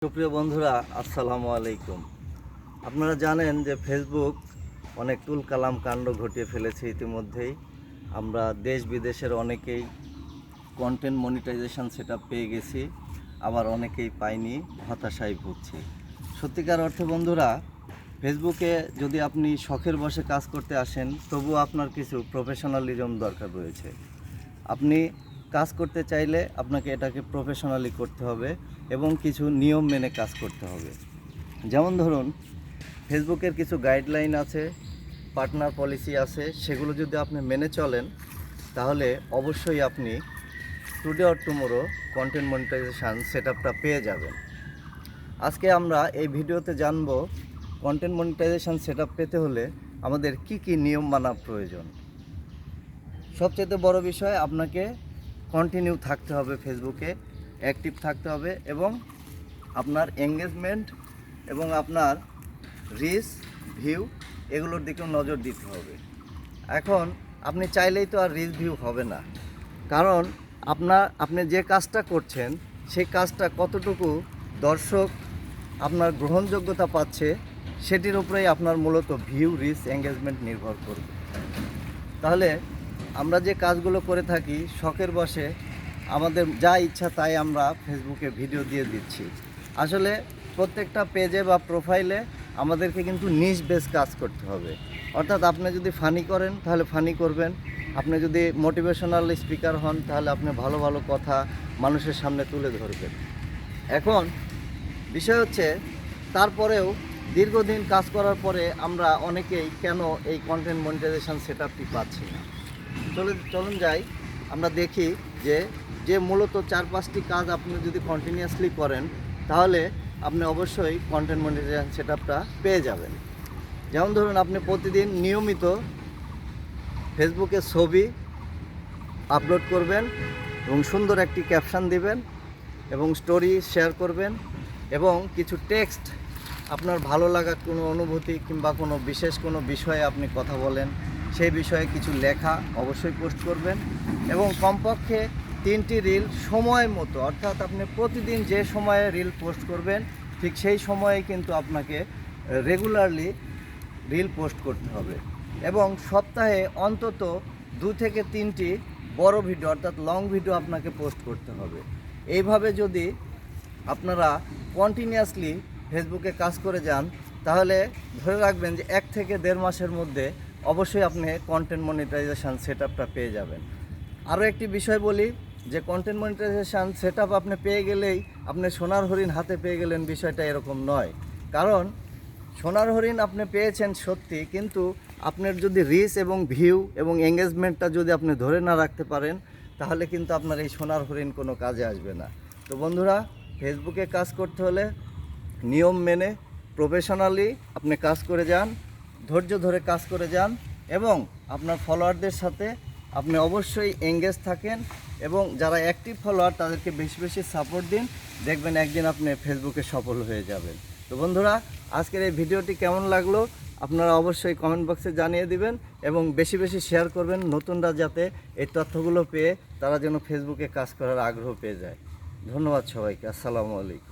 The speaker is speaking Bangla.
সুপ্রিয় বন্ধুরা, আসসালামু আলাইকুম। আপনারা জানেন যে ফেসবুক অনেক তুলকালাম কাণ্ড ঘটিয়ে ফেলেছে ইতিমধ্যেই। আমরা দেশ বিদেশের অনেকেই কন্টেন্ট মনিটাইজেশন সেটআপ পেয়ে গেছি, আবার অনেকেই পাইনি, হতাশায় ভুগছি। সত্যিকার অর্থে বন্ধুরা, ফেসবুকে যদি আপনি শখের বশে কাজ করতে আসেন, তবুও আপনার কিছু প্রফেশনালিজম দরকার রয়েছে। আপনি কাজ করতে চাইলে আপনাকে এটাকে প্রফেশনালি করতে হবে এবং কিছু নিয়ম মেনে কাজ করতে হবে। যেমন ধরুন, ফেসবুকের কিছু গাইডলাইন আছে, পার্টনার পলিসি আছে, সেগুলো যদি আপনি মেনে চলেন তাহলে অবশ্যই আপনি today or tomorrow content monetisation সেটআপটা পেয়ে যাবেন। আজকে আমরা এই ভিডিওতে জানব কন্টেন্ট মনিটাইজেশন সেটআপ পেতে হলে আমাদের কি কি নিয়ম মানা প্রয়োজন। সবচেয়ে বড় বিষয়, আপনাকে কন্টিনিউ থাকতে হবে, ফেসবুকে অ্যাক্টিভ থাকতে হবে এবং আপনার এঙ্গেজমেন্ট এবং আপনার রিচ ভিউ এগুলোর দিকেও নজর দিতে হবে। এখন আপনি চাইলেই তো আর রিচ ভিউ হবে না, কারণ আপনি যে কাজটা করছেন সেই কাজটা কতটুকু দর্শক আপনার গ্রহণযোগ্যতা পাচ্ছে সেটির উপরেই আপনার মূলত ভিউ, রিচ, এঙ্গেজমেন্ট নির্ভর করবে। তাহলে আমরা যে কাজগুলো করে থাকি শখের বশে, আমাদের যা ইচ্ছা তাই আমরা ফেসবুকে ভিডিও দিয়ে দিচ্ছি। আসলে প্রত্যেকটা পেজে বা প্রোফাইলে আমাদেরকে কিন্তু নিশ বেস কাজ করতে হবে। অর্থাৎ আপনি যদি ফানি করেন তাহলে ফানি করবেন, আপনি যদি মোটিভেশনাল স্পিকার হন তাহলে আপনি ভালো ভালো কথা মানুষের সামনে তুলে ধরবেন। এখন বিষয় হচ্ছে, তারপরেও দীর্ঘদিন কাজ করার পরে আমরা অনেকেই কেন এই কন্টেন্ট মনিটাইজেশন সেটআপটি পাচ্ছি না। চলুন যাই, আমরা দেখি যে মূলত 4-5টি কাজ আপনি যদি কন্টিনিউয়াসলি করেন তাহলে আপনি অবশ্যই কন্টেন্ট মনিটাইজেশন সেটআপটা পেয়ে যাবেন। যেমন ধরুন, আপনি প্রতিদিন নিয়মিত ফেসবুকে ছবি আপলোড করবেন এবং সুন্দর একটি ক্যাপশন দিবেন এবং স্টোরি শেয়ার করবেন এবং কিছু টেক্সট, আপনার ভালো লাগা কোনো অনুভূতি কিংবা কোনো বিশেষ কোনো বিষয়ে আপনি কথা বলেন, সেই বিষয়ে কিছু লেখা অবশ্যই পোস্ট করবেন এবং কমপক্ষে 3টি রিল সময় মতো, অর্থাৎ আপনি প্রতিদিন যে সময়ে রিল পোস্ট করবেন ঠিক সেই সময়ে কিন্তু আপনাকে রেগুলারলি রিল পোস্ট করতে হবে এবং সপ্তাহে অন্তত 2 থেকে 3টি বড় ভিডিও অর্থাৎ লং ভিডিও আপনাকে পোস্ট করতে হবে। এইভাবে যদি আপনারা কন্টিনিউয়াসলি ফেসবুকে কাজ করে যান তাহলে ধরে রাখবেন যে 1 থেকে 1.5 মাসের মধ্যে অবশ্যই আপনি কন্টেন্ট মনিটাইজেশন সেটআপটা পেয়ে যাবেন। আরও একটি বিষয় বলি, যে কন্টেন্ট মনিটাইজেশন সেটআপ আপনি পেয়ে গেলেই আপনি সোনার হরিণ হাতে পেয়ে গেলেন, বিষয়টা এরকম নয়। কারণ সোনার হরিণ আপনি পেয়েছেন সত্যি, কিন্তু আপনার যদি রিচ এবং ভিউ এবং এঙ্গেজমেন্টটা যদি আপনি ধরে না রাখতে পারেন তাহলে কিন্তু আপনার এই সোনার হরিণ কোনো কাজে আসবে না। তো বন্ধুরা, ফেসবুকে কাজ করতে হলে নিয়ম মেনে প্রফেশনালি আপনি কাজ করে যান, ধৈর্য ধরে কাজ করে যান এবং আপনার ফলোয়ারদের সাথে আপনি অবশ্যই এঙ্গেজ থাকেন এবং যারা অ্যাক্টিভ ফলোয়ার তাদেরকে বেশি বেশি সাপোর্ট দিন, দেখবেন একদিন আপনি ফেসবুকে সফল হয়ে যাবেন। তো বন্ধুরা, আজকের এই ভিডিওটি কেমন লাগলো আপনারা অবশ্যই কমেন্ট বক্সে জানিয়ে দিবেন এবং বেশি বেশি শেয়ার করবেন, নতুনরা যাতে এই তথ্যগুলো পেয়ে তারা যেন ফেসবুকে কাজ করার আগ্রহ পেয়ে যায়। ধন্যবাদ সবাইকে। আসসালামু আলাইকুম।